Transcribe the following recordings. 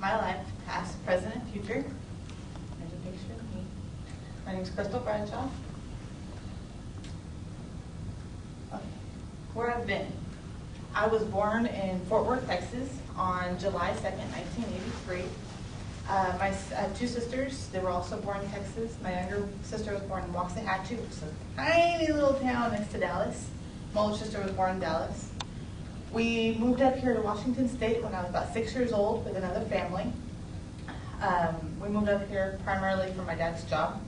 my life, past, present, and future. There's a picture of me. My name is Kristal.flv. Okay. Where I've been. I was born in Fort Worth, Texas on July 2nd, 1983. I have two sisters. They were also born in Texas. My younger sister was born in Waxahachie, which is a tiny little town next to Dallas. My older sister was born in Dallas. We moved up here to Washington State when I was about 6 years old with another family. We moved up here primarily for my dad's job.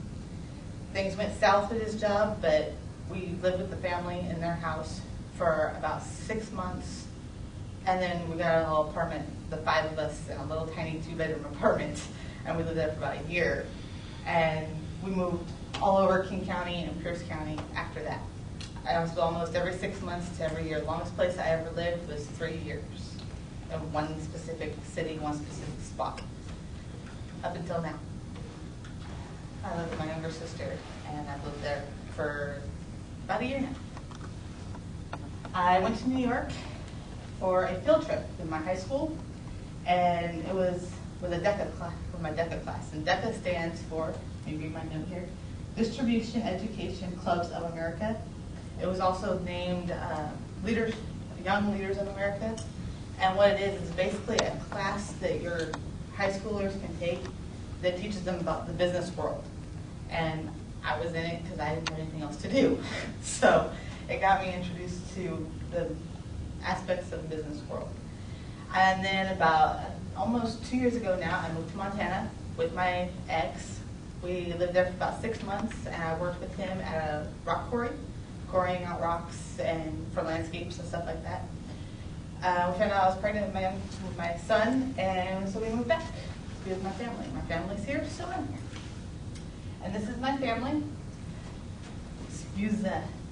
Things went south with his job, but we lived with the family in their house for about 6 months. And then we got a little apartment, the 5 of us, in a little tiny 2-bedroom apartment. And we lived there for about a year. And we moved all over King County and Pierce County after that. I was almost every 6 months to every year. The longest place I ever lived was 3 years in one specific city, one specific spot, up until now. I live with my younger sister, and I've lived there for about a year now. I went to New York for a field trip with my high school, and it was with a DECA class, with my DECA class. And DECA stands for, let me read my note here, Distribution Education Clubs of America. It was also named Young Leaders of America. And what it is basically a class that your high schoolers can take that teaches them about the business world. And I was in it because I didn't have anything else to do. So it got me introduced to the aspects of the business world. And then about almost 2 years ago now, I moved to Montana with my ex. We lived there for about 6 months, and I worked with him at a rock quarry, quarrying out rocks and for landscapes and stuff like that. We found out I was pregnant with my son, and so we moved back to be with my family. My family's here, so I'm here. And this is my family. Excuse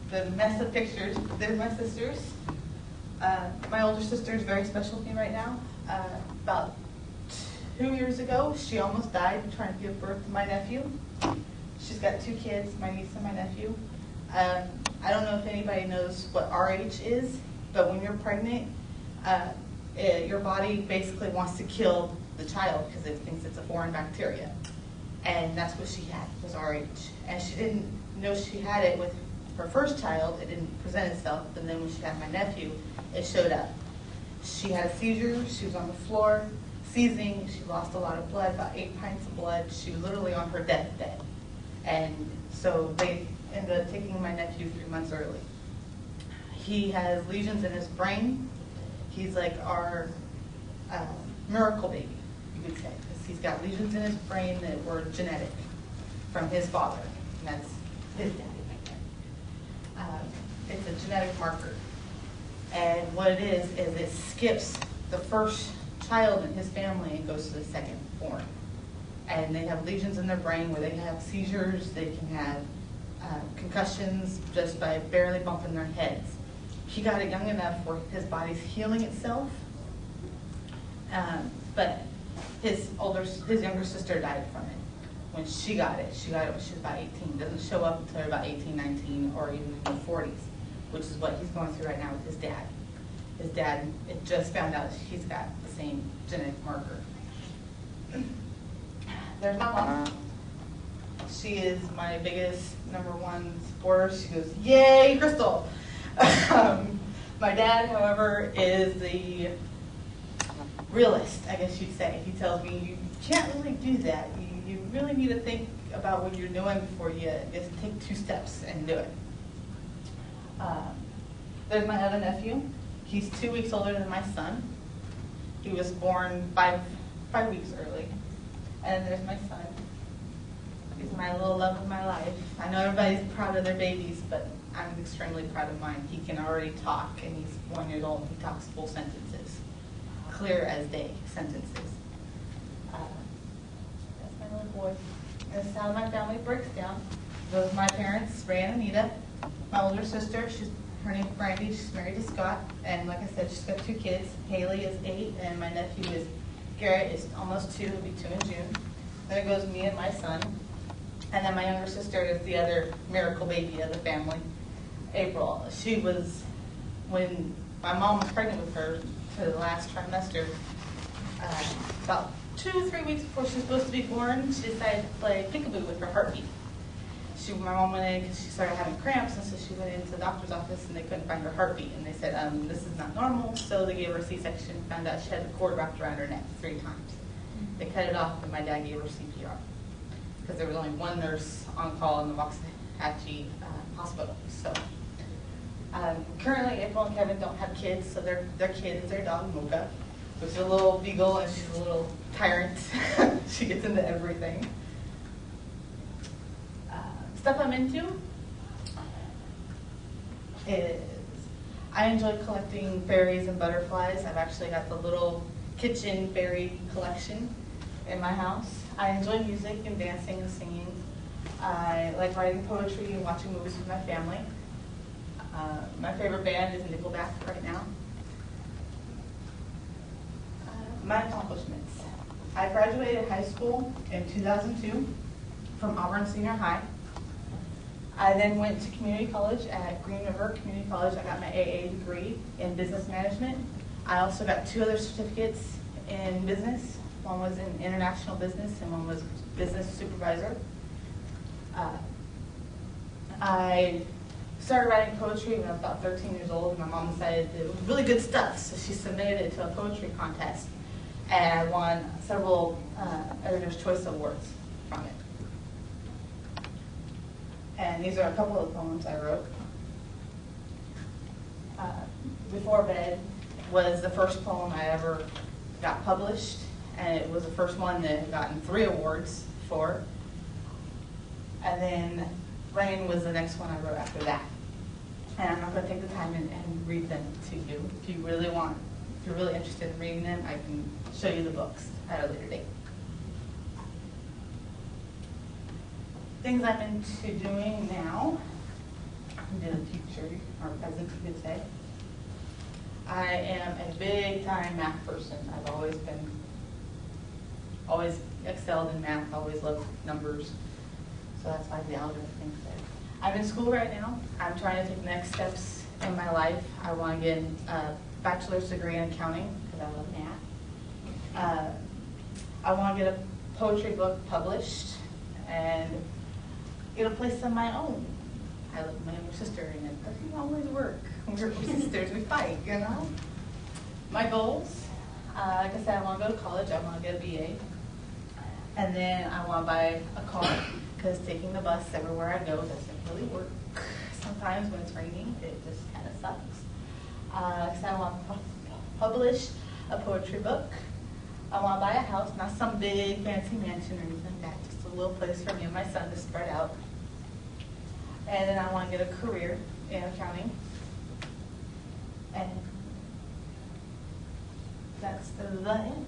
the mess of pictures. They're my sisters. My older sister is very special to me right now. About 2 years ago, she almost died trying to give birth to my nephew. She's got 2 kids, my niece and my nephew. I don't know if anybody knows what RH is, but when you're pregnant, your body basically wants to kill the child because it thinks it's a foreign bacteria. And that's what she had, was RH. And she didn't know she had it with her first child. It didn't present itself. But then when she had my nephew, it showed up. She had a seizure. She was on the floor, seizing. She lost a lot of blood, about 8 pints of blood. She was literally on her deathbed. And so they ended up taking my nephew 3 months early. He has lesions in his brain. He's like our miracle baby, you could say. He's got lesions in his brain that were genetic from his father, and that's his daddy right there. It's a genetic marker, and what it is it skips the first child in his family and goes to the second born. And they have lesions in their brain where they have seizures, they can have concussions just by barely bumping their heads. He got it young enough where his body's healing itself, but his younger sister died from it when she got it. She got it when she was about 18. It doesn't show up until about 18, 19, or even in the 40s, which is what he's going through right now with his dad. His dad, it just found out he's got the same genetic marker. There's my mom. She is my biggest #1 supporter. She goes, "Yay, Kristal!" My dad, however, is the realist, I guess you'd say. He tells me, you can't really do that. You really need to think about what you're doing before you just take 2 steps and do it. There's my other nephew. He's 2 weeks older than my son. He was born 5 weeks early. And there's my son. He's my little love of my life. I know everybody's proud of their babies, but I'm extremely proud of mine. He can already talk, and he's 1 year old. He talks full sentences. Clear as day sentences. That's my little boy. This is how my family breaks down. Those are my parents, Ray and Anita. My older sister, her name's Brandy. She's married to Scott, and like I said, she's got 2 kids. Haley is 8, and my nephew is Garrett is almost 2. He'll be 2 in June. Then it goes me and my son, and then my younger sister is the other miracle baby of the family, April. She was when my mom was pregnant with her for the last trimester. About 2 to 3 weeks before she was supposed to be born, she decided to play peekaboo with her heartbeat. My mom went in because she started having cramps, and so she went into the doctor's office and they couldn't find her heartbeat. And they said, this is not normal, so they gave her a C-section, found out she had the cord wrapped around her neck 3 times. They cut it off, and my dad gave her CPR because there was only one nurse on call in the Waxahachie hospital. So currently, April and Kevin don't have kids, so their kid is their dog, Mocha, which is a little beagle, and she's a little tyrant. She gets into everything. Stuff I'm into is I enjoy collecting fairies and butterflies. I've actually got the little kitchen fairy collection in my house. I enjoy music and dancing and singing. I like writing poetry and watching movies with my family. My favorite band is Nickelback right now. My accomplishments. I graduated high school in 2002 from Auburn Senior High. I then went to community college at Green River Community College. I got my AA degree in business management. I also got 2 other certificates in business. One was in international business and one was business supervisor. I started writing poetry when I was about 13 years old. My mom decided it was really good stuff, so she submitted it to a poetry contest. And I won several Editor's Choice Awards from it. And these are a couple of poems I wrote. Before Bed was the first poem I ever got published, and it was the first one that I've gotten 3 awards for. And then Rain was the next one I wrote after that. And I'm not going to take the time and read them to you. If you're really interested in reading them, I can show you the books at a later date. Things I'm into doing now, in the future, or present, you could say. I am a big-time math person. I've always excelled in math, always loved numbers. So that's why the algebra thing's there. I'm in school right now. I'm trying to take the next steps in my life. I want to get a bachelor's degree in accounting because I love math. I want to get a poetry book published and get a place of my own. I live with my younger sister, and it doesn't always work. We're sisters, we fight, you know? My goals, like I said, I want to go to college. I want to get a BA. And then I want to buy a car, because taking the bus everywhere I go doesn't really work. Sometimes when it's raining, it just kind of sucks. Like I said, I want to publish a poetry book. I want to buy a house, not some big fancy mansion or anything like that, just a little place for me and my son to spread out. And then I want to get a career in accounting. And that's the end.